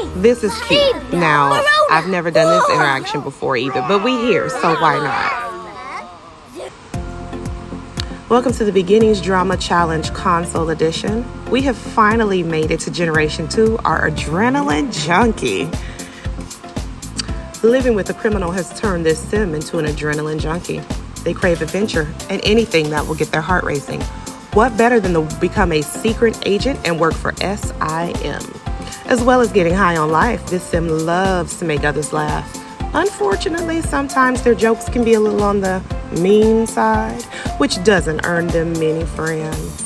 This is cute. Now, I've never done this interaction before either, but we here, so why not? Welcome to the Beginnings Drama Challenge Console Edition. We have finally made it to Generation 2, our adrenaline junkie. Living with a criminal has turned this sim into an adrenaline junkie. They crave adventure and anything that will get their heart racing. What better than to become a secret agent and work for SIM? As well as getting high on life, this sim loves to make others laugh. Unfortunately, sometimes their jokes can be a little on the mean side, which doesn't earn them many friends.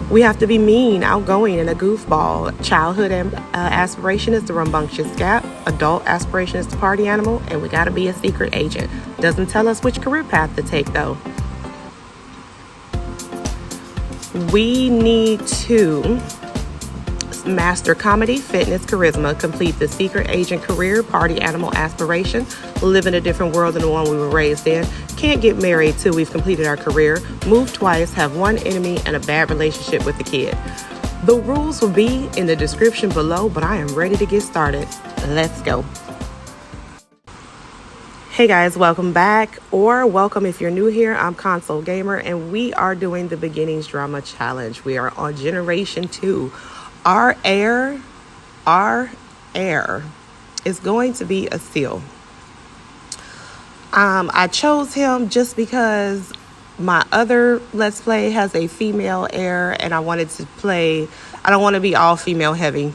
We have to be mean, outgoing, and a goofball. Childhood aspiration is the rambunctious gap. Adult aspiration is the party animal, and we gotta be a secret agent. Doesn't tell us which career path to take, though. We need to master comedy, fitness, charisma, complete the secret agent career, party animal aspiration, live in a different world than the one we were raised in, can't get married till we've completed our career, move twice, have one enemy, and a bad relationship with the kid. The rules will be in the description below, but I am ready to get started. Let's go. Hey guys, welcome back, or welcome if you're new here. I'm Console Gamer, and we are doing the Beginnings Drama Challenge. We are on Generation 2. Our heir is going to be a seal. I chose him just because my other Let's Play has a female heir, and I wanted to play. I don't want to be all female heavy.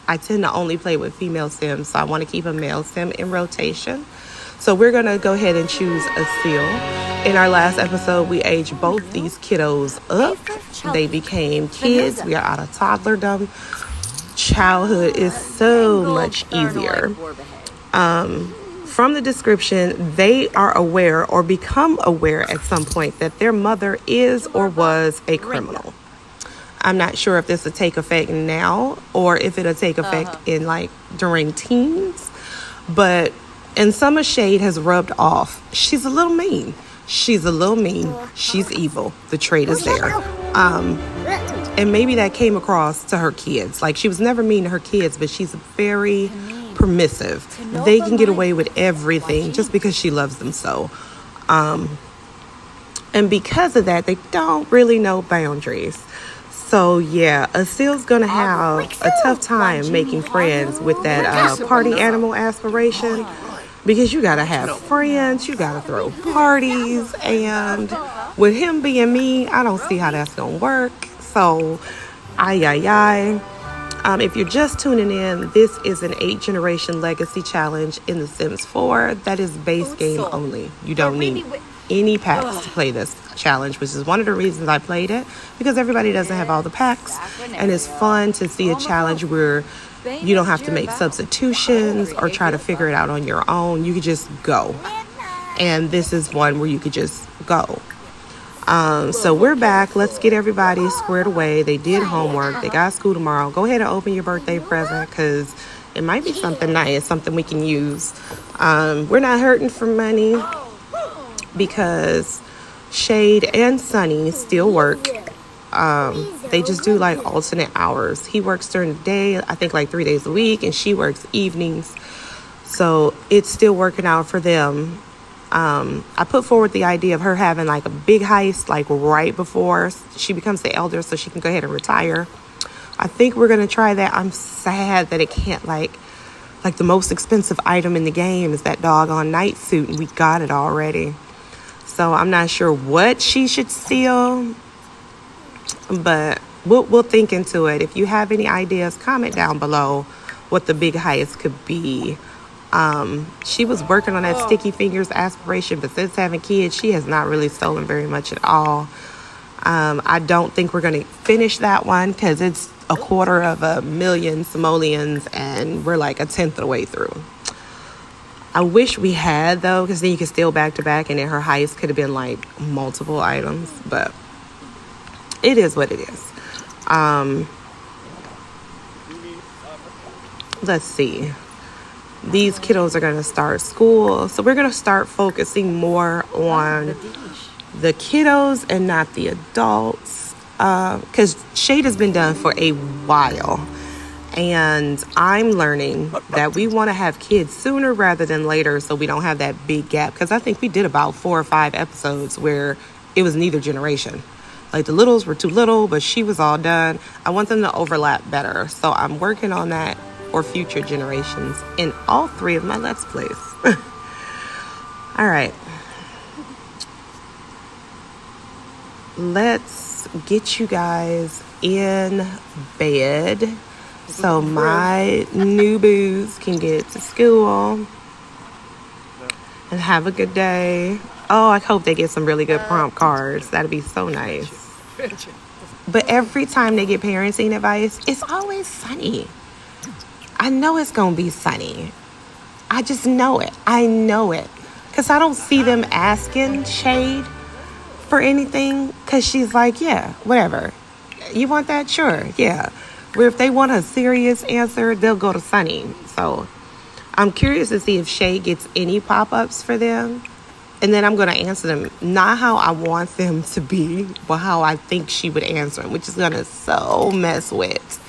I tend to only play with female sims, so I want to keep a male sim in rotation. So we're going to go ahead and choose a seal. In our last episode, we aged both these kiddos up. They became kids. We are out of toddlerdom. Childhood is so much easier. From the description, they are aware or become aware at some point that their mother is or was a criminal. I'm not sure if this will take effect now or if it'll take effect in during teens, but and some of Shade has rubbed off. She's a little mean. She's evil. The trait is there. And maybe that came across to her kids. She was never mean to her kids, but she's very permissive. They can get away with everything just because she loves them so. And because of that, they don't really know boundaries. So yeah, a seal's gonna have a tough time making friends with that party animal aspiration. Because you gotta have friends, you gotta throw parties, and with him being me, I don't see how that's gonna work. So, if you're just tuning in, this is an 8th generation legacy challenge in The Sims 4 that is base game only. You don't need any packs to play this challenge, which is one of the reasons I played it, because everybody doesn't have all the packs, and it's fun to see a challenge where you don't have to make substitutions or try to figure it out on your own. You could just go. And this is one where you could just go. So we're back. Let's get everybody squared away. They did homework. They got school tomorrow. Go ahead and open your birthday present because it might be something nice, something we can use. We're not hurting for money because Shade and Sunny still work. They just do alternate hours. He works during the day, I think 3 days a week, and she works evenings. So it's still working out for them. I put forward the idea of her having a big heist right before she becomes the elder so she can go ahead and retire. I think we're going to try that. I'm sad that it can't the most expensive item in the game is that doggone night suit, and we got it already. So I'm not sure what she should steal. But we'll think into it. If you have any ideas, comment down below what the big heist could be. She was working on that sticky fingers aspiration, but since having kids, she has not really stolen very much at all. I don't think we're going to finish that one because it's 250,000 simoleons and we're 1/10 of the way through. I wish we had, though, because then you could steal back to back and then her heist could have been multiple items, but it is what it is. Let's see. These kiddos are going to start school. So we're going to start focusing more on the kiddos and not the adults. because shade has been done for a while. And I'm learning that we want to have kids sooner rather than later so we don't have that big gap. Because I think we did about 4 or 5 episodes where it was neither generation. Like the littles were too little, but she was all done. I want them to overlap better. So I'm working on that for future generations in all 3 of my Let's Plays. All right. Let's get you guys in bed so my new boos can get to school and have a good day. Oh, I hope they get some really good prompt cards. That'd be so nice. But every time they get parenting advice, it's always sunny. I know it's going to be sunny. I just know it. I know it. Because I don't see them asking Shade for anything. Because she's like, yeah, whatever. You want that? Sure. Yeah. Where if they want a serious answer, they'll go to Sunny. So I'm curious to see if Shay gets any pop-ups for them. And then I'm going to answer them, not how I want them to be, but how I think she would answer them, which is going to so mess with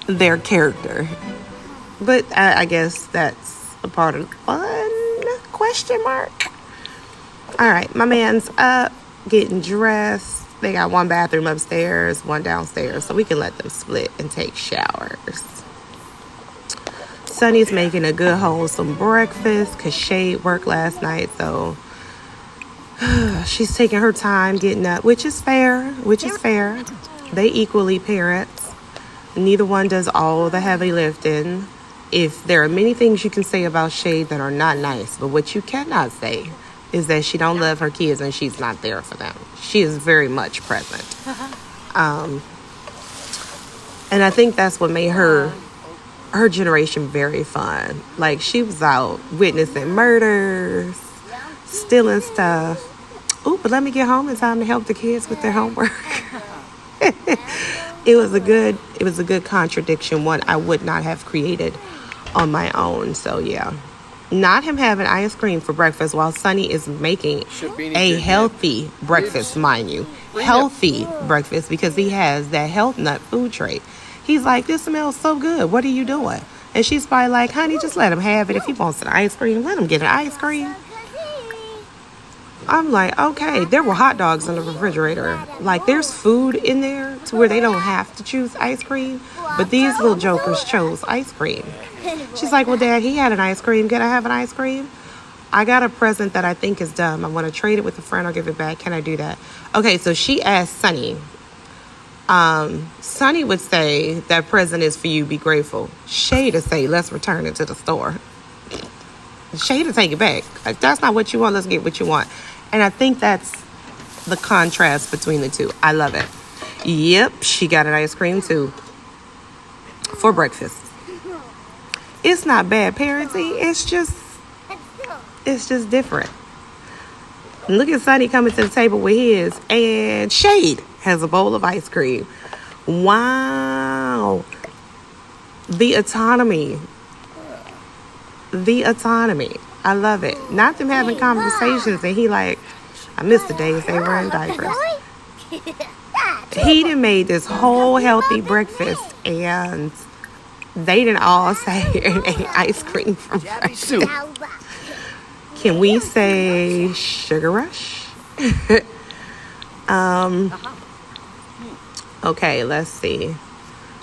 their character. But I guess that's a part of the fun, question mark. All right, my man's up, getting dressed. They got 1 bathroom upstairs, 1 downstairs, so we can let them split and take showers. Sunny's making a good wholesome breakfast because Shade worked last night, so she's taking her time getting up, which is fair, They equally parents. Neither one does all the heavy lifting. If there are many things you can say about Shade that are not nice, but what you cannot say is that she don't love her kids and she's not there for them. She is very much present. And I think that's what made her generation very fun. Like, she was out witnessing murders, stealing stuff. Ooh, but let me get home in time to help the kids with their homework. It was a good contradiction, one I would not have created on my own. So yeah. Not him having ice cream for breakfast while Sunny is making a healthy breakfast, mind you. Healthy breakfast, because he has that health nut food tray. He's like, this smells so good. What are you doing? And she's probably like, honey, just let him have it. If he wants an ice cream, let him get an ice cream. I'm like, okay, there were hot dogs in the refrigerator. Like, there's food in there to where they don't have to choose ice cream. But these little jokers chose ice cream. She's like, well, Dad, he had an ice cream. Can I have an ice cream? I got a present that I think is dumb. I want to trade it with a friend or give it back. Can I do that? Okay, so she asked Sunny. Sunny would say, that present is for you. Be grateful. Shay to say, let's return it to the store. Shay to take it back. Like, that's not what you want. Let's get what you want. And I think that's the contrast between the two. I love it. Yep, she got an ice cream too for breakfast. It's not bad parenting. It's just different. Look at Sunny coming to the table with his, and Shade has a bowl of ice cream. Wow. The autonomy. I love it. Not them having conversations and he like, I miss the days they were in diapers. He done made this whole healthy breakfast and they didn't all sit here and ate ice cream from breakfast. Can we say sugar rush? Okay, let's see.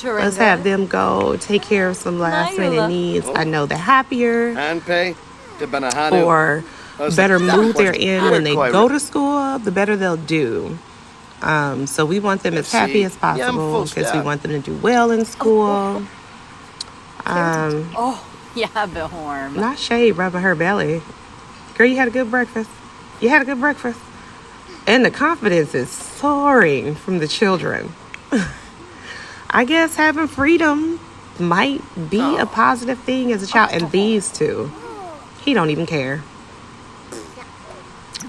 Let's have them go take care of some last minute needs. I know they're happier or better mood they're in when they go to school, the better they'll do. So we want them as happy as possible because we want them to do well in school. Not Shade rubbing her belly. Girl, you had a good breakfast. And the confidence is soaring from the children. I guess having freedom might be a positive thing as a child. And these two, he don't even care.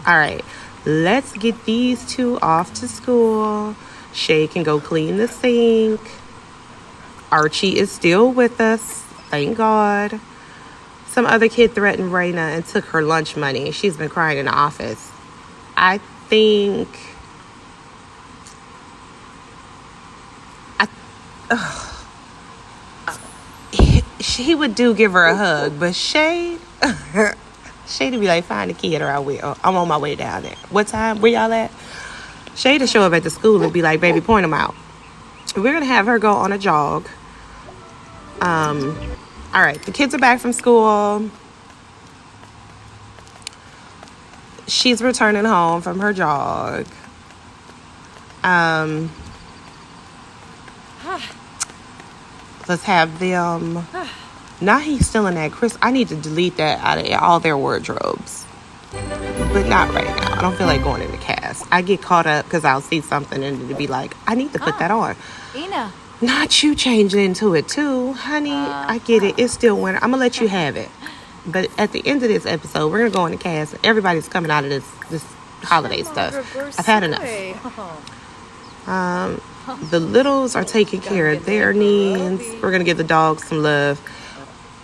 All right, let's get these two off to school. Shay can go clean the sink. Archie is still with us. Thank God. Some other kid threatened Raina and took her lunch money. She's been crying in the office. I think he would give her a hug, but Shade would be like, find the kid or I will. I'm on my way down there. What time? Where y'all at? Shade would show up at the school and be like, baby, point them out. We're going to have her go on a jog. All right, the kids are back from school. She's returning home from her jog. Let's have them. Now he's still in that Chris. I need to delete that out of all their wardrobes. But not right now. I don't feel like going in the cast. I get caught up because I'll see something and it'll be like, I need to put that on. Ina. Not you changing into it too. Honey, I get it. It's still winter. I'm going to let you have it. But at the end of this episode, we're going to go in the cast. And everybody's coming out of this holiday stuff. I've had enough. The littles are taking care of their needs. We're going to give the dogs some love.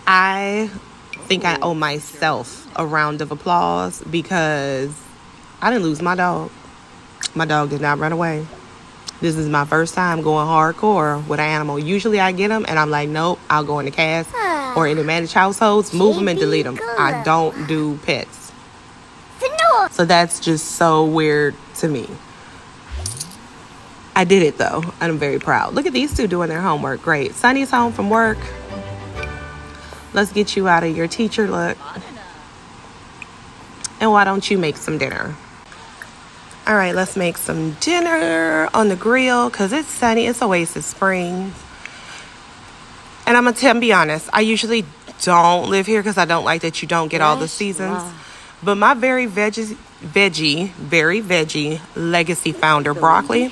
I think I owe myself a round of applause because I didn't lose my dog. My dog did not run away. This is my first time going hardcore with an animal. Usually I get them and I'm like, nope, I'll go in the cast or in the managed households, move them and delete them. I don't do pets. So that's just so weird to me. I did it though, and I'm very proud. Look at these two doing their homework. Great. Sunny's home from work. Let's get you out of your teacher look. And why don't you make some dinner? All right, let's make some dinner on the grill because it's sunny. It's Oasis Springs. And I'm going to be honest. I usually don't live here because I don't like that you don't get all the seasons. But my very veggie legacy founder, Broccoli,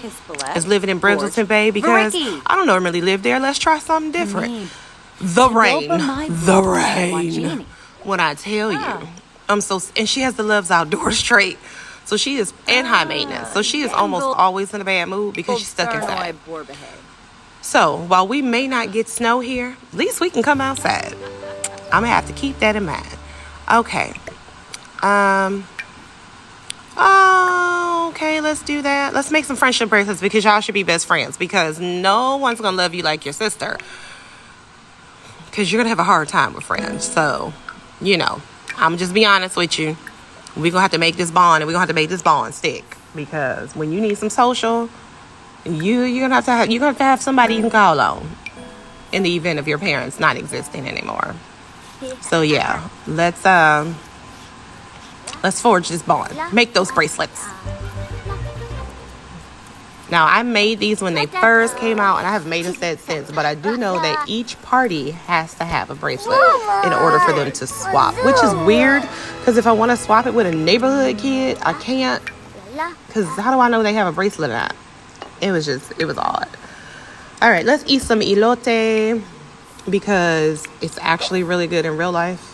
is living in Bridleton Bay because I don't normally live there. Let's try something different. The rain. When I tell you, and she has the Loves Outdoors trait. So she is, and high maintenance. So she is almost always in a bad mood because she's stuck inside. So while we may not get snow here, at least we can come outside. I'm going to have to keep that in mind. Okay. Okay, let's do that. Let's make some friendship bracelets because y'all should be best friends because no one's going to love you like your sister. Because you're going to have a hard time with friends. So, I'm going to just be honest with you. We're going to have to make this bond and we're going to have to make this bond stick. Because when you need some social, you're going to have to have somebody you can call on in the event of your parents not existing anymore. So, yeah, let's forge this bond. Make those bracelets. Now, I made these when they first came out, and I haven't made a set since. But I do know that each party has to have a bracelet in order for them to swap. Which is weird, because if I want to swap it with a neighborhood kid, I can't. Because how do I know they have a bracelet or not? It was odd. All right, let's eat some elote, because it's actually really good in real life.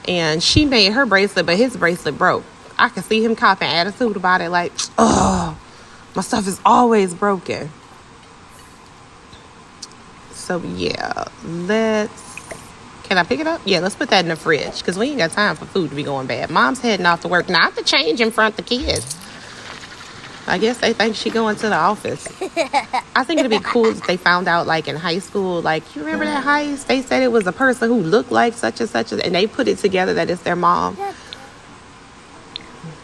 And she made her bracelet, but his bracelet broke. I could see him copping attitude about it, like, oh, my stuff is always broken. So, yeah, can I pick it up? Yeah, let's put that in the fridge, because we ain't got time for food to be going bad. Mom's heading off to work, not to change in front of the kids. I guess they think she going to the office. I think it'd be cool if they found out, like, in high school, like, you remember that heist? They said it was a person who looked like such and such, and they put it together that it's their mom.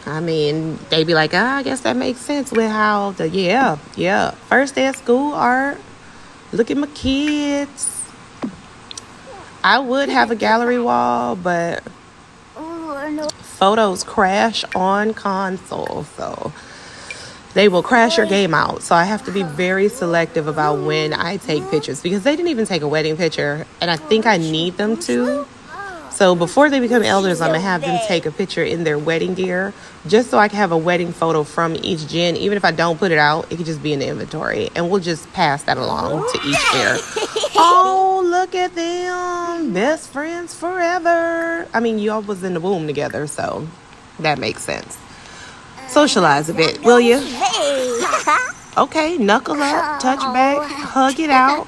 I mean, they'd be like, I guess that makes sense with how first day of school art. Look at my kids. I would have a gallery wall, but photos crash on console, so they will crash your game out. So I have to be very selective about when I take pictures because they didn't even take a wedding picture, and I think I need them to. So before they become elders, I'm going to have them take a picture in their wedding gear just so I can have a wedding photo from each gen. Even if I don't put it out, it could just be in the inventory, and we'll just pass that along to each heir. Oh, look at them. Best friends forever. I mean, y'all was in the womb together, so that makes sense. Socialize a bit, will you? Okay, knuckle up, touch back, hug it out.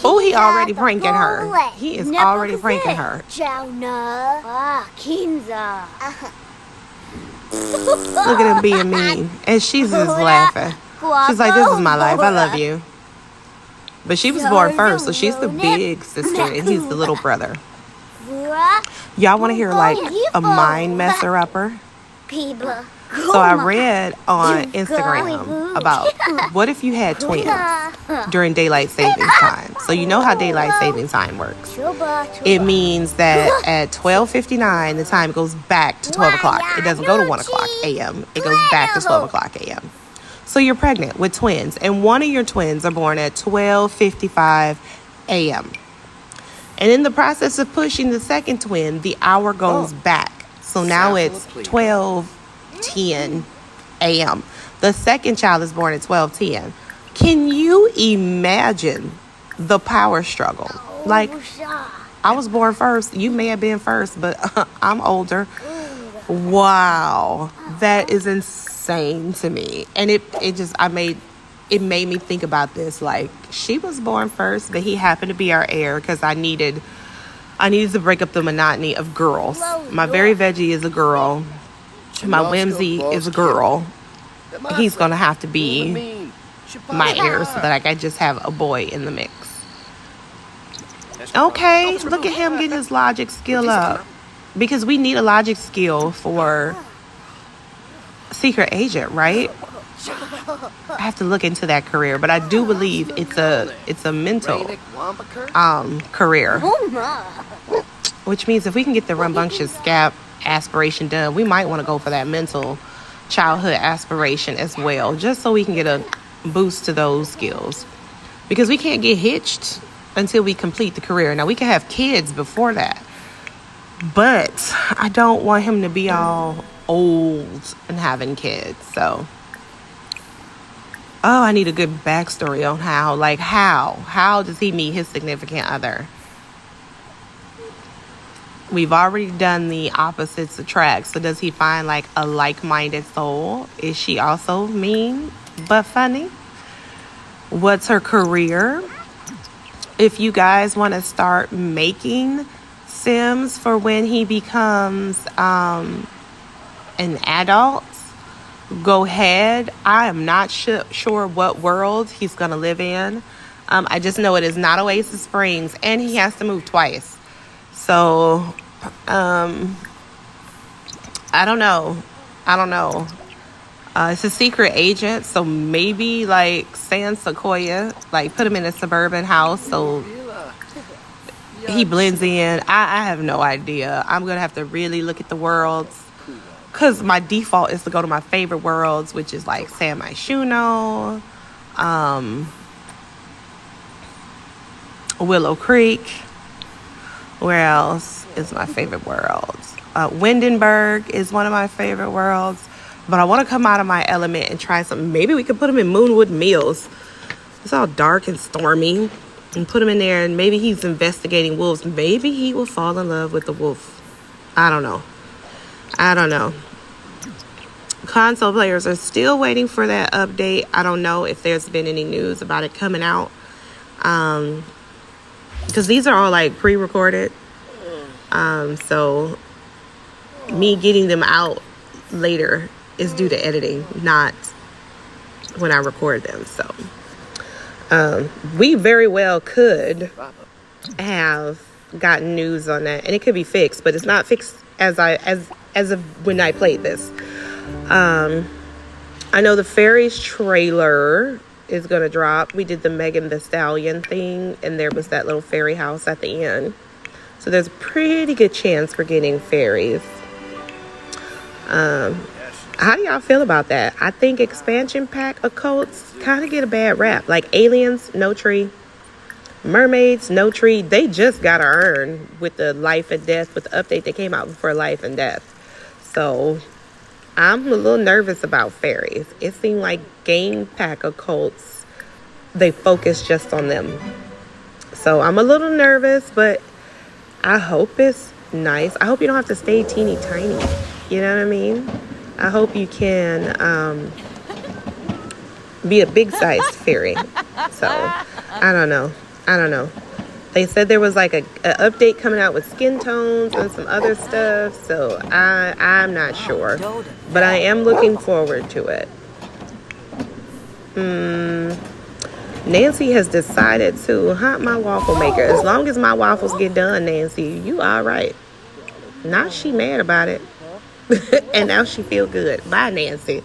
Oh, he already pranking her. He is already pranking her. Look at him being mean. And she's just laughing. She's like, this is my life. I love you. But she was born first, so she's the big sister and he's the little brother. Y'all want to hear like a mind messer upper? So I read on Instagram about what if you had twins during daylight savings time. So you know how daylight savings time works. It means that at 12:59 the time goes back to 12 o'clock. It doesn't go to 1 o'clock a.m. It goes back to 12 o'clock a.m. So you're pregnant with twins and one of your twins are born at 12:55 a.m. And in the process of pushing the second twin, the hour goes back. So now it's 12:10 a.m. The second child is born at 12:10. Can you imagine the power struggle? Like, I was born first. You may have been first, but I'm older. Wow. That is insane to me. And it made me think about this. Like, she was born first, but he happened to be our heir because I needed to break up the monotony of girls. My very veggie is a girl. My whimsy is a girl. He's going to have to be my heir so that I can just have a boy in the mix. Okay, look at him getting his logic skill up. Because we need a logic skill for secret agent, right? I have to look into that career, but I do believe it's a mental career. Which means if we can get the rambunctious scab aspiration done, we might want to go for that mental childhood aspiration as well, just so we can get a boost to those skills. Because we can't get hitched until we complete the career. Now, we can have kids before that, but I don't want him to be all old and having kids. So, I need a good backstory on how does he meet his significant other? We've already done the opposites attract. So does he find like a like-minded soul? Is she also mean but funny? What's her career? If you guys want to start making Sims for when he becomes an adult, go ahead. I am not sure what world he's going to live in. I just know it is not Oasis Springs and he has to move twice. So, I don't know. It's a secret agent, so maybe like San Sequoia, like put him in a suburban house so he blends in. I have no idea. I'm going to have to really look at the worlds because my default is to go to my favorite worlds, which is like San Myshuno, Willow Creek. Where else is my favorite world? Windenburg is one of my favorite worlds. But I want to come out of my element and try something. Maybe we could put him in Moonwood Mills. It's all dark and stormy. And put him in there and maybe he's investigating wolves. Maybe he will fall in love with the wolf. I don't know. Console players are still waiting for that update. I don't know if there's been any news about it coming out. Because these are all like pre-recorded. So me getting them out later is due to editing, not when I record them. So we very well could have gotten news on that, and it could be fixed, but it's not fixed as of when I played this. I know the Fairies trailer is going to drop. We did the Megan Thee Stallion thing, and there was that little fairy house at the end. So there's a pretty good chance we're getting fairies. How do y'all feel about that? I think expansion pack occults kind of get a bad rap. Like aliens, no tree. Mermaids, no tree. They just got to earn with the life and death, with the update that came out before life and death. So I'm a little nervous about fairies. It seemed like game pack occults, they focus just on them. So I'm a little nervous, but I hope it's nice. I hope you don't have to stay teeny tiny. You know what I mean? I hope you can be a big sized fairy. So I don't know. They said there was like a update coming out with skin tones and some other stuff. So I'm not sure. But I am looking forward to it. Nancy has decided to hunt my waffle maker. As long as my waffles get done, Nancy, you all right. Now she mad about it. And now she feel good. Bye, Nancy.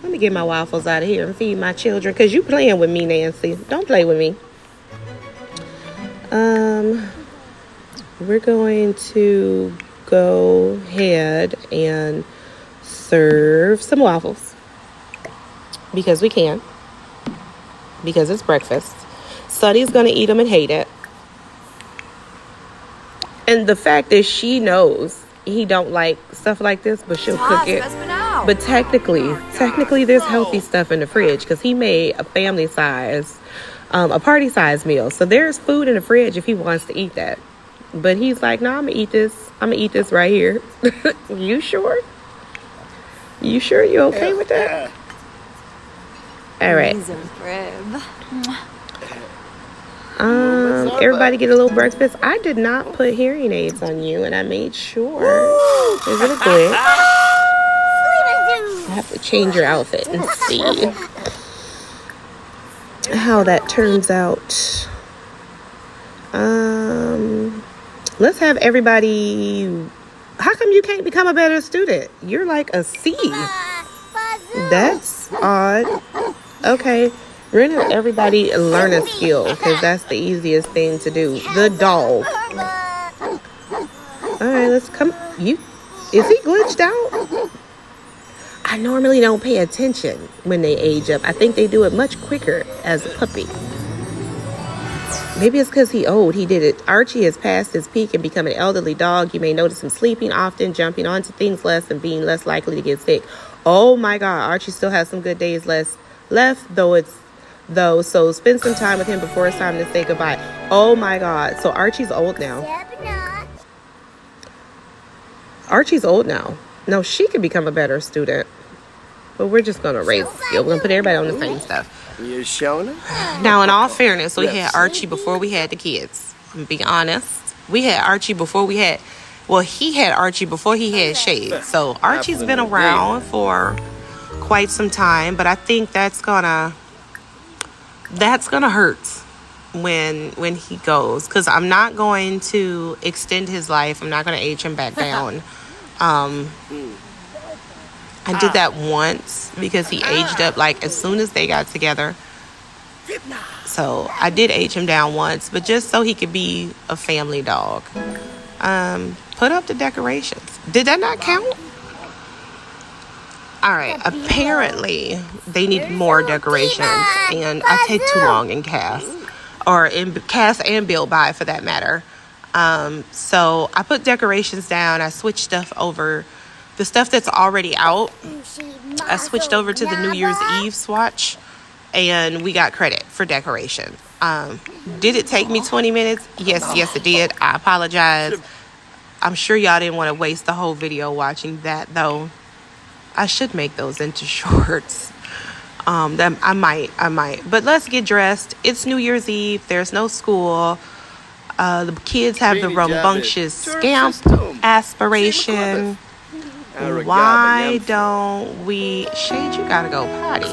Let me get my waffles out of here and feed my children. Because you playing with me, Nancy. Don't play with me. We're going to go ahead and serve some waffles. Because we can. Because it's breakfast. Sunny's going to eat them and hate it. And the fact that she knows he don't like stuff like this, but she'll cook it. But technically there's healthy stuff in the fridge because he made a family size, a party size meal. So there's food in the fridge if he wants to eat that. But he's like, no, I'm gonna eat this. I'm gonna eat this right here. You sure? You sure you okay with that? All right. Everybody get a little breakfast. I did not put hearing aids on you, and I made sure. Is it a glitch? I have to change your outfit and see how that turns out. Let's have everybody. How come you can't become a better student? You're like a C. That's odd. Okay. We're going to have everybody learn a skill because that's the easiest thing to do. The dog. All right, let's come. Is he glitched out? I normally don't pay attention when they age up. I think they do it much quicker as a puppy. Maybe it's because he's old. He did it. Archie has passed his peak and become an elderly dog. You may notice him sleeping often, jumping onto things less, and being less likely to get sick. Oh my God, Archie still has some good days left, so spend some time with him before it's time to say goodbye. Oh my God. So Archie's old now. Archie's old now. No, she could become a better student. But we're just going to raise the skill. We're going to put everybody on the same stuff. You showing it? Now, in all fairness, we had Archie before we had the kids. I'm going to be honest. We had Archie before he had Archie before he had Shade. So Archie's been around for quite some time. But I think that's gonna hurt when he goes, because I'm not going to extend his life. I'm not going to age him back down. I did that once because he aged up like as soon as they got together. So I did age him down once, but just so he could be a family dog. Put up the decorations. Did that not count? All right, apparently they need more decorations, and I take too long in cast, or in cast and build by for that matter. So I put decorations down. I switched stuff over. The stuff that's already out, I switched over to the New Year's Eve swatch, and we got credit for decoration. Did it take me 20 minutes? Yes, it did. I apologize. I'm sure y'all didn't want to waste the whole video watching that, though. I should make those into shorts. I might. But let's get dressed. It's New Year's Eve. There's no school. The kids have the rambunctious scamp aspiration. Why don't we... Shade, you gotta go potty.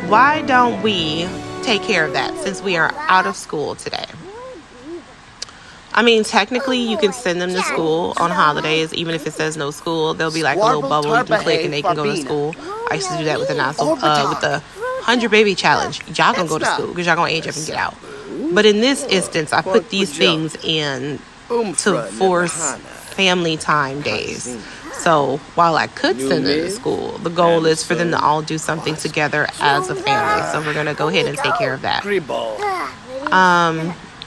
Why don't we take care of that since we are out of school today? I mean, technically, you can send them to school on holidays, even if it says no school. There'll be like a little bubble you can click and they can go to school. I used to do that with the with the 100 baby challenge. Y'all gonna go to school because y'all gonna age up and get out. But in this instance, I put these things in to force family time days. So while I could send them to school, the goal is for them to all do something together as a family. So we're gonna go ahead and take care of that.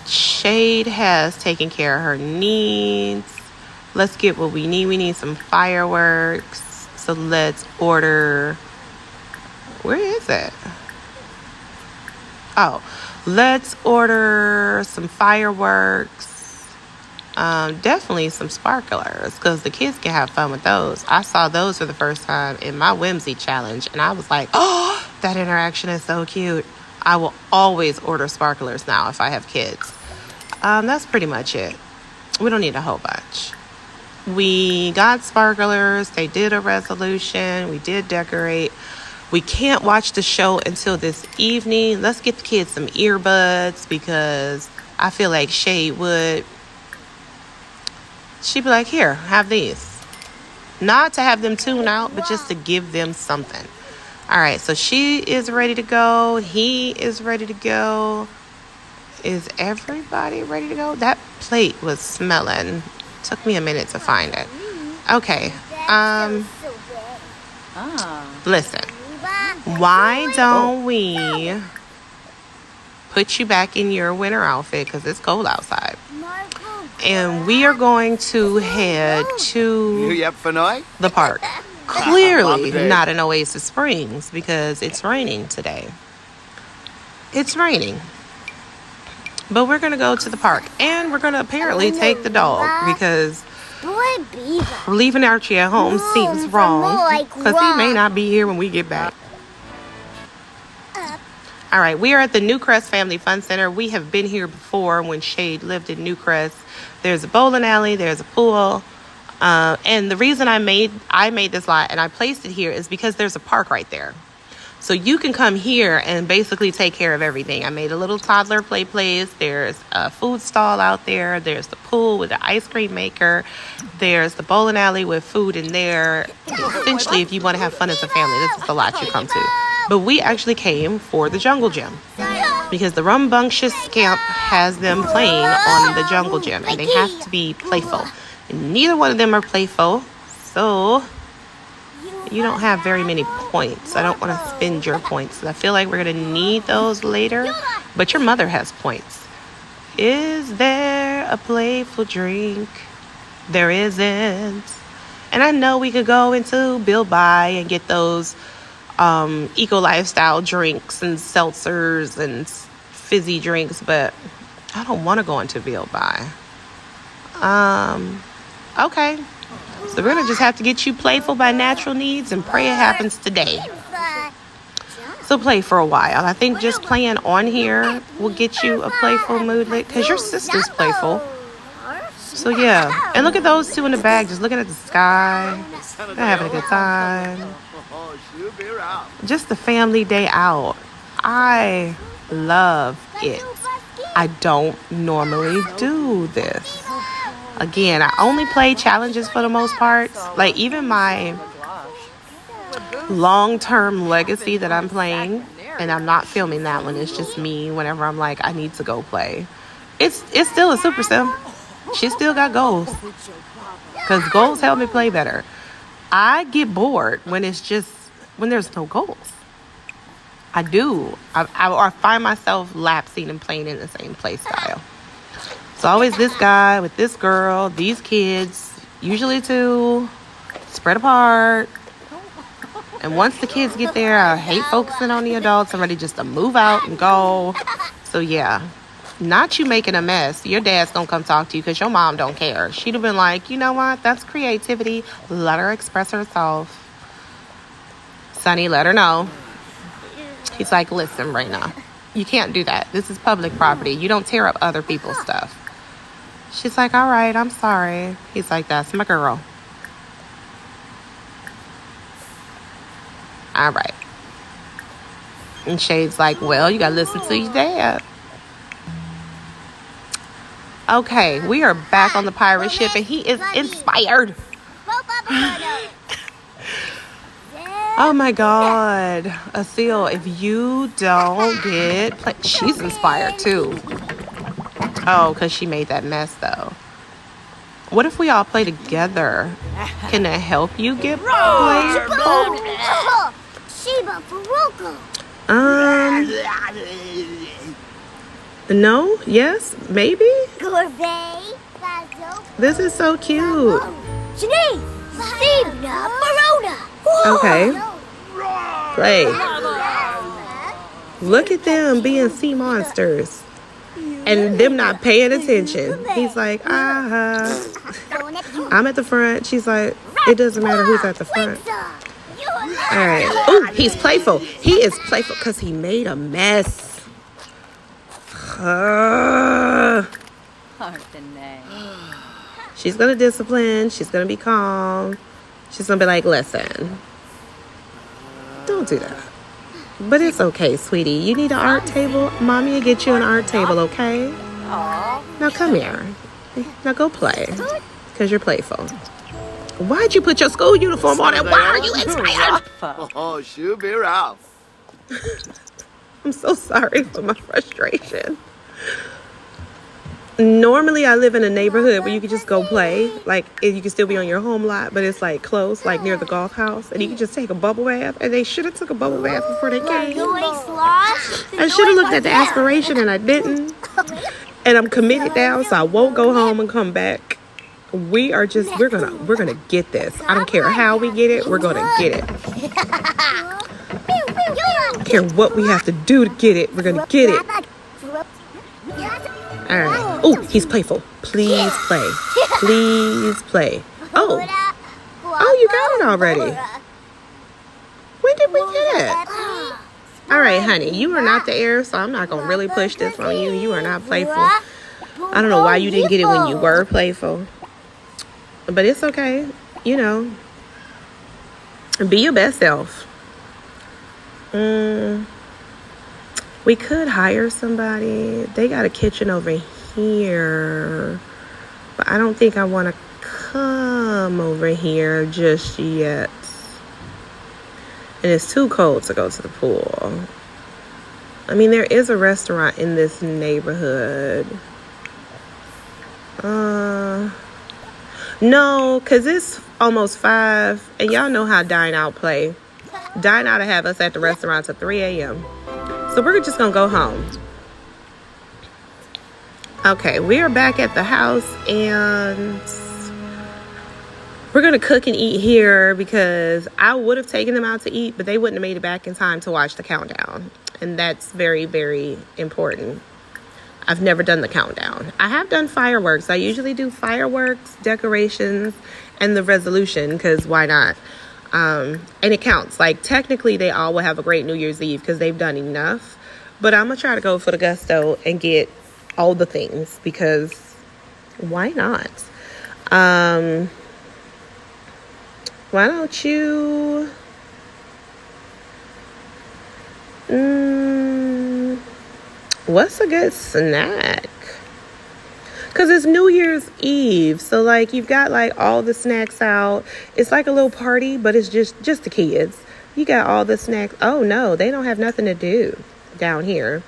Shade has taken care of her needs. Let's get what we need. We need some fireworks. So let's order. Where is it? Oh, let's order some fireworks. Definitely some sparklers because the kids can have fun with those. I saw those for the first time in my Whimsy challenge and I was like, oh, that interaction is so cute. I will always order sparklers now if I have kids. That's pretty much it. We don't need a whole bunch. We got sparklers. They did a resolution. We did decorate. We can't watch the show until this evening. Let's get the kids some earbuds because I feel like Shade would. She'd be like, here, have these. Not to have them tune out, but just to give them something. All right, so she is ready to go. He is ready to go. Is everybody ready to go? That plate was smelling. Took me a minute to find it. Okay. Listen. Why don't we put you back in your winter outfit because it's cold outside? And we are going to head to the park. Clearly not in Oasis Springs because it's raining today. It's raining. But we're going to go to the park. And we're going to apparently take the dog because leaving Archie at home seems wrong because he may not be here when we get back. All right, we are at the Newcrest Family Fun Center. We have been here before when Shade lived in Newcrest. There's a bowling alley. There's a pool. And the reason I made this lot and I placed it here is because there's a park right there. So you can come here and basically take care of everything. I made a little toddler play place. There's a food stall out there. There's the pool with the ice cream maker. There's the bowling alley with food in there. Essentially, if you want to have fun as a family, this is the lot you come to. But we actually came for the Jungle Gym because the Rumbunctious Camp has them playing on the Jungle Gym and they have to be playful. And neither one of them are playful, so you don't have very many points. I don't want to spend your points. I feel like we're going to need those later, but your mother has points. Is there a playful drink? There isn't. And I know we could go into Bill Buy and get those eco lifestyle drinks and seltzers and fizzy drinks, but I don't want to go into Bill Buy. Okay. So we're going to just have to get you playful by natural needs and pray it happens today. So play for a while. I think just playing on here will get you a playful moodlet because your sister's playful. So yeah. And look at those two in the bag just looking at the sky. They're having a good time. Just the family day out. I love it. I don't normally do this. Again, I only play challenges for the most part. Like even my long-term legacy that I'm playing, and I'm not filming that one. It's just me whenever I'm like, I need to go play. It's still a super sim. She still got goals. Because goals help me play better. I get bored when there's no goals. I do. I find myself lapsing and playing in the same play style. It's always this guy with this girl, these kids, usually two, spread apart. And once the kids get there, I hate focusing on the adults. I'm ready just to move out and go. So yeah, not you making a mess. Your dad's gonna come talk to you because your mom don't care. She'd have been like, you know what? That's creativity. Let her express herself. Sonny, let her know. He's like, listen, Raina, you can't do that. This is public property. You don't tear up other people's stuff. She's like, all right, I'm sorry. He's like, that's my girl. All right. And Shade's like, well, you got to listen to your dad. Okay, we are back on the pirate ship, and he is inspired. Oh, my God. Asil, if you don't get... She's inspired, too. Oh, because she made that mess, though. What if we all play together? Can it help you get playful? No? Yes? Maybe? This is so cute. Okay. Play. Look at them being sea monsters. And them not paying attention. He's like, I'm at the front. She's like, it doesn't matter who's at the front. All right. Oh, he's playful. He is playful because he made a mess. She's gonna discipline. She's gonna be calm. She's gonna be like, listen, don't do that. But it's okay, sweetie. You need an art table? Mommy will get you an art table, okay? Now come here. Now go play. Because you're playful. Why'd you put your school uniform on and why are you excited? Oh, should be around. I'm so sorry for my frustration. Normally, I live in a neighborhood where you can just go play. Like, you can still be on your home lot, but it's like close, like near the golf house. And you can just take a bubble bath. And they should have took a bubble bath before they came. I should have looked at the aspiration and I didn't. And I'm committed now, so I won't go home and come back. We're gonna get this. I don't care how we get it, we're gonna get it. I don't care what we have to do to get it, we're gonna get it. All right. Oh, he's playful. Please play. Please play. Oh, you got it already. When did we get it? All right, honey, you are not the heir, so I'm not gonna really push this on you. You are not playful. I don't know why you didn't get it when you were playful. But it's okay, you know. Be your best self. We could hire somebody. They got a kitchen over here. But I don't think I want to come over here just yet. And it's too cold to go to the pool. I mean, there is a restaurant in this neighborhood. No, because it's almost 5. And y'all know how Dine Out play. Dine Out will have us at the restaurant till 3 a.m. So we're just going to go home. Okay, we are back at the house. And we're going to cook and eat here because I would have taken them out to eat, but they wouldn't have made it back in time to watch the countdown. And that's very, very important. I've never done the countdown. I have done fireworks. I usually do fireworks, decorations, and the resolution because why not? And it counts. Like, technically, they all will have a great New Year's Eve because they've done enough. But I'm going to try to go for the gusto and get all the things because why not? Why don't you... what's a good snack? Because it's New Year's Eve. So, like, you've got, like, all the snacks out. It's like a little party, but it's just the kids. You got all the snacks. Oh, no, they don't have nothing to do down here.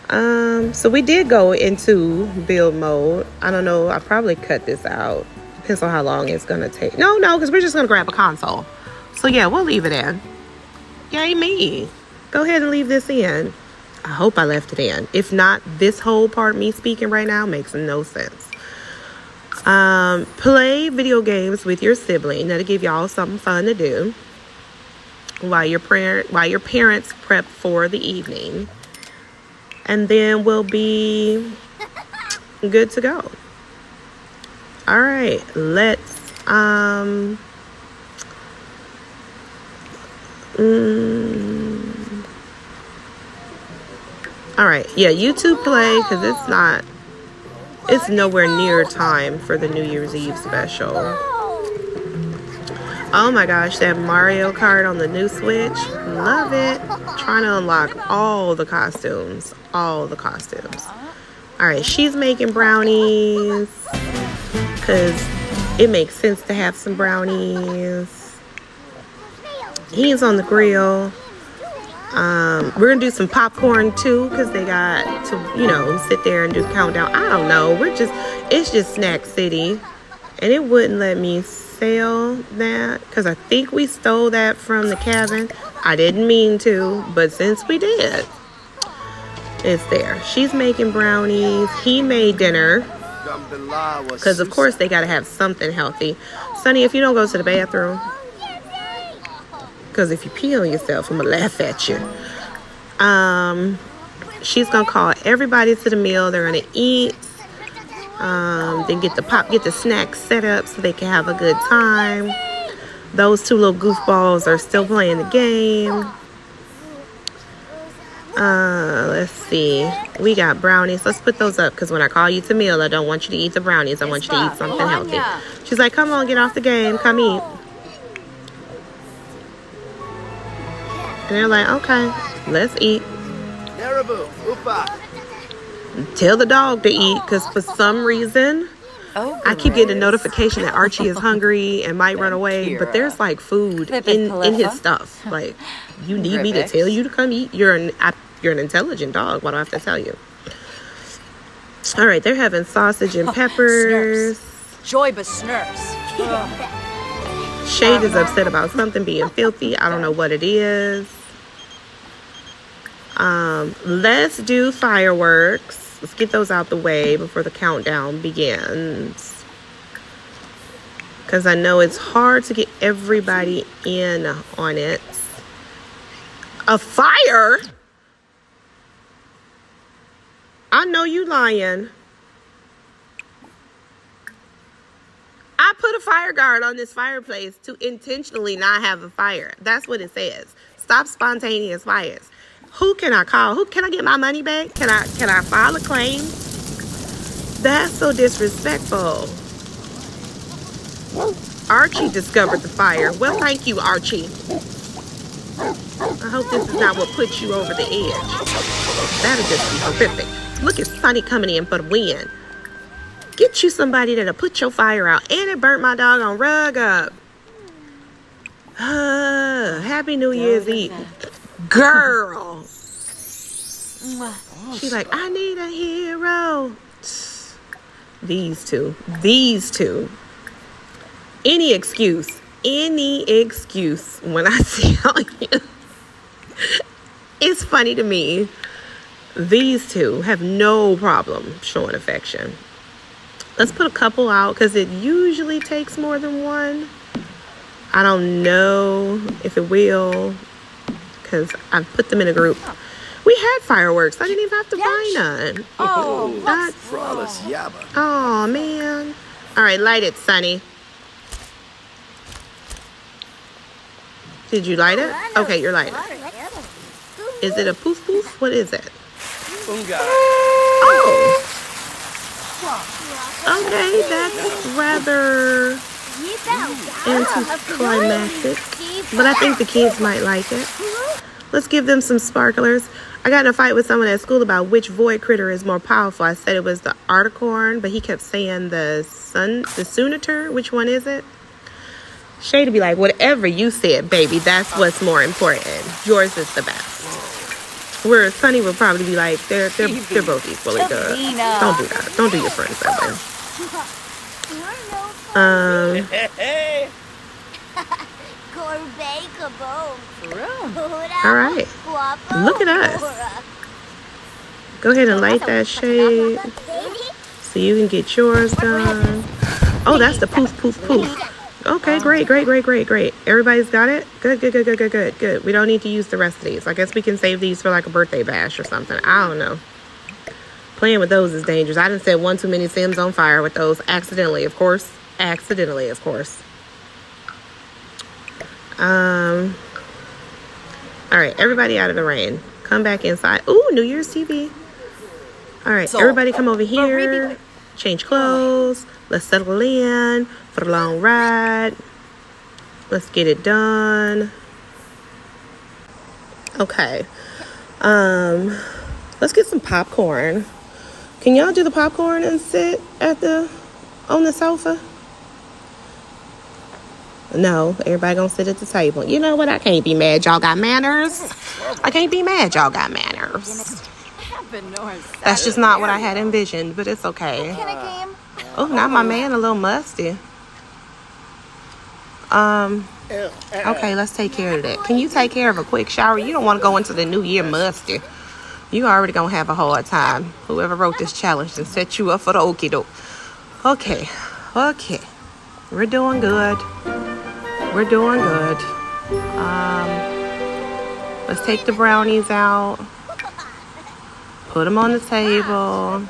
So we did go into build mode. I don't know. I probably cut this out. Depends on how long it's going to take. No, because we're just going to grab a console. So, yeah, we'll leave it in. Yay, me. Go ahead and leave this in. I hope I left it in. If not, this whole part, me speaking right now, makes no sense. Play video games with your sibling. That'll give y'all something fun to do while your parents prep for the evening. And then we'll be good to go. All right, let's all right, yeah, YouTube play because it's nowhere near time for the New Year's Eve special. Oh my gosh, that Mario Kart on the new Switch, love it. Trying to unlock all the costumes. All right, she's making brownies because it makes sense to have some brownies. He's on the grill. We're gonna do some popcorn too because they got to sit there and do the countdown. I don't know, it's just Snack City and it wouldn't let me sell that because I think we stole that from the cabin. I didn't mean to, but since we did, it's there. She's making brownies. He made dinner because of course they got to have something healthy. Sonny, if you don't go to the bathroom, because if you pee on yourself, I'm gonna laugh at you. She's gonna call everybody to the meal. They're gonna eat. Then get the snacks set up so they can have a good time. Those two little goofballs are still playing the game. Let's see. We got brownies. Let's put those up because when I call you to meal, I don't want you to eat the brownies. I want you to eat something healthy. She's like, come on, get off the game. Come eat. And they're like, okay, let's eat. Tell the dog to eat because for some reason, I keep getting a notification that Archie is hungry and might run away, but there's like food in his stuff. Like, you need me to tell you to come eat? You're an intelligent dog. Why do I have to tell you? All right, they're having sausage and peppers. Joyba snurps. Shade is upset about something being filthy. I don't know what it is. Let's do fireworks. Let's get those out the way before the countdown begins. Because I know it's hard to get everybody in on it. A fire? I know you lying. I put a fire guard on this fireplace to intentionally not have a fire. That's what it says. Stop spontaneous fires. Who can I call? Who can I get my money back? Can I file a claim? That's so disrespectful. Archie discovered the fire. Well, thank you, Archie. I hope this is not what puts you over the edge. That'll just be horrific. Look at Sonny coming in for the win. Get you somebody that'll put your fire out. And it burnt my doggone rug up. Happy New Year's Eve. Girl. She's like, I need a hero. These two. Any excuse when I see you. It's funny to me. These two have no problem showing affection. Let's put a couple out because it usually takes more than one. I don't know if it will because I put them in a group. We had fireworks. I didn't even have to buy none. Oh, man. All right, light it, Sonny. Did you light it? Okay, you're lighting it. Is it a poof poof? What is it? Oh. Okay, that's rather anticlimactic, but I think the kids might like it. Let's give them some sparklers. I got in a fight with someone at school about which void critter is more powerful. I said it was the articorn, but he kept saying the Sunitor. Which one is it? Shay to be like, whatever you said, baby, that's what's more important. Yours is the best. Whereas Sunny would probably be like, they're both equally good. Don't do that. Don't do your friends that way. All right. Look at us. Go ahead and light that shade so you can get yours done. Oh, that's the poof, poof, poof. Okay, great. Everybody's got it? Good. We don't need to use the rest of these. I guess we can save these for like a birthday bash or something. I don't know. Playing with those is dangerous. I done set one too many Sims on fire with those. Accidentally, of course. All right, everybody out of the rain. Come back inside. Ooh, New Year's TV. All right, everybody come over here. Change clothes. Let's settle in for the long ride. Let's get it done. Okay. Let's get some popcorn. Can y'all do the popcorn and sit on the sofa? No, everybody gonna sit at the table. You know what? I can't be mad. Y'all got manners. That's just not what I had envisioned, but it's okay. Oh, not my man, a little musty. Okay, let's take care of that. Can you take care of a quick shower? You don't want to go into the new year musty. You already gonna have a hard time. Whoever wrote this challenge and set you up for the okie doke. Okay. We're doing good. Let's take the brownies out. Put them on the table.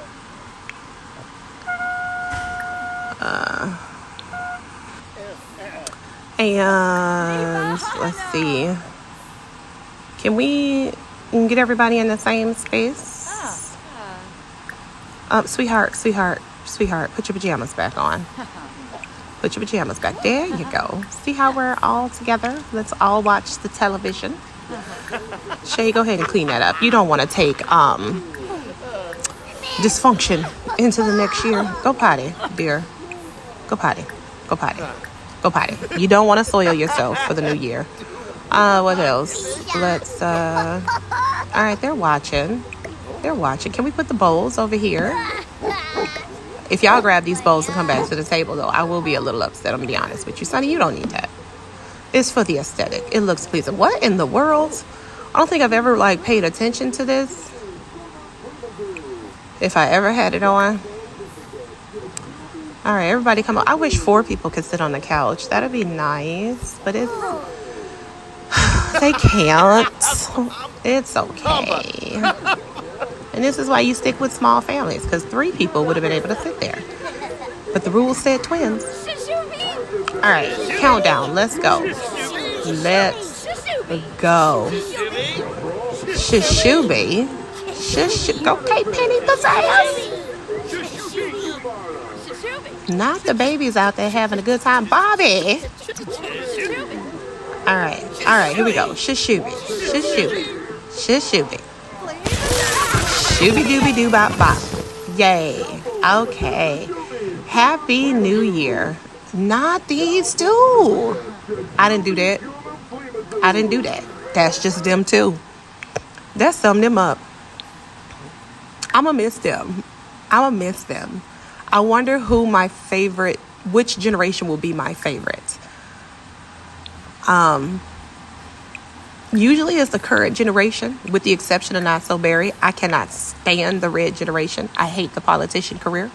And let's see. Can we You can get everybody in the same space. Sweetheart, put your pajamas back on. Put your pajamas back. There you go. See how we're all together? Let's all watch the television. Shay, go ahead and clean that up. You don't want to take dysfunction into the next year. Go potty, dear. Go potty. Go potty. Go potty. You don't want to soil yourself for the new year. What else? Let's, all right, they're watching. They're watching. Can we put the bowls over here? If y'all grab these bowls and come back to the table, though, I will be a little upset. I'm going to be honest with you. Sonny, you don't need that. It's for the aesthetic. It looks pleasing. What in the world? I don't think I've ever, like, paid attention to this. If I ever had it on. All right, everybody come on. I wish 4 people could sit on the couch. That'd be nice. But it's... they can't. It's okay. And this is why you stick with small families, because 3 people would have been able to sit there. But the rules said twins. All right, countdown. Let's go. Let's go. Shishubi. Okay, Penny Pizzazz. Not the babies out there having a good time. Bobby. All right, here we go. Shishubi. Shooby dooby doo bop bop. Yay. Okay. Happy New Year. Not these 2. I didn't do that. That's just them 2. That summed them up. I'ma miss them. I wonder which generation will be my favorite. Usually it's the current generation, with the exception of Not So Berry. I cannot stand the red generation. I hate the politician career.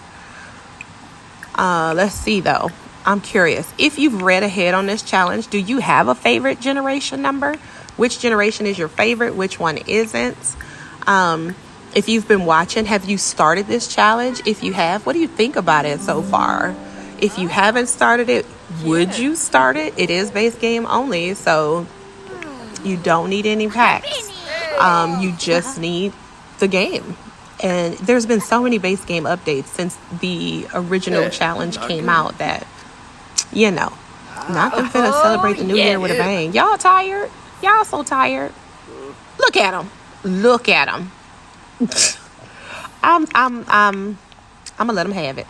Let's see, though. I'm curious. If you've read ahead on this challenge, do you have a favorite generation number? Which generation is your favorite? Which one isn't? If you've been watching, have you started this challenge? If you have, what do you think about it so far? If you haven't started it, would you start it? It is base game only, so you don't need any packs. You just need the game. And there's been so many base game updates since the original challenge came out that, you know, not them finna celebrate the new year with a bang. Y'all tired? Y'all so tired? Look at them. I'm gonna let them have it.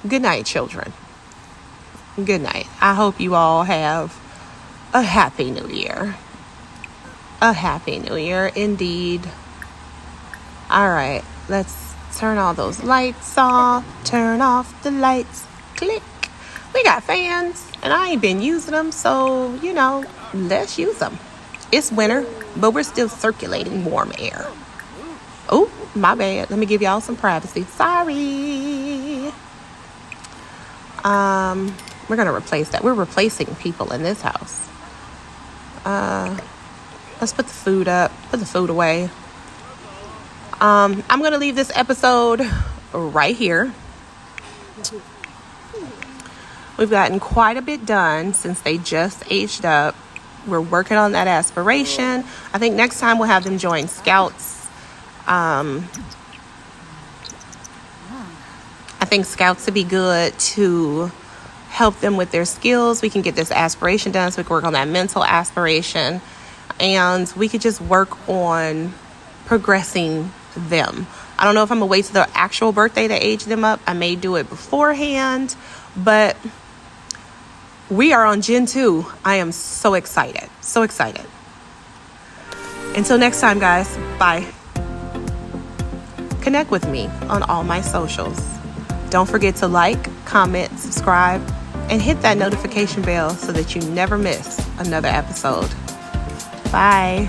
Good night, children. Good night. I hope you all have a happy new year. A happy new year indeed. All right, let's turn all those lights off. Turn off the lights. Click. We got fans, and I ain't been using them, so, you know, let's use them. It's winter, but we're still circulating warm air. Oh, my bad. Let me give y'all some privacy. Sorry. We're going to replace that. We're replacing people in this house. Let's put the food up. Put the food away. I'm going to leave this episode right here. We've gotten quite a bit done since they just aged up. We're working on that aspiration. I think next time we'll have them join Scouts. I think Scouts would be good to help them with their skills. We can get this aspiration done so we can work on that mental aspiration. And we could just work on progressing them. I don't know if I'm going to wait till their actual birthday to age them up. I may do it beforehand. But we are on Gen 2. I am so excited. So excited. Until next time, guys. Bye. Connect with me on all my socials. Don't forget to like, comment, subscribe, and hit that notification bell so that you never miss another episode. Bye.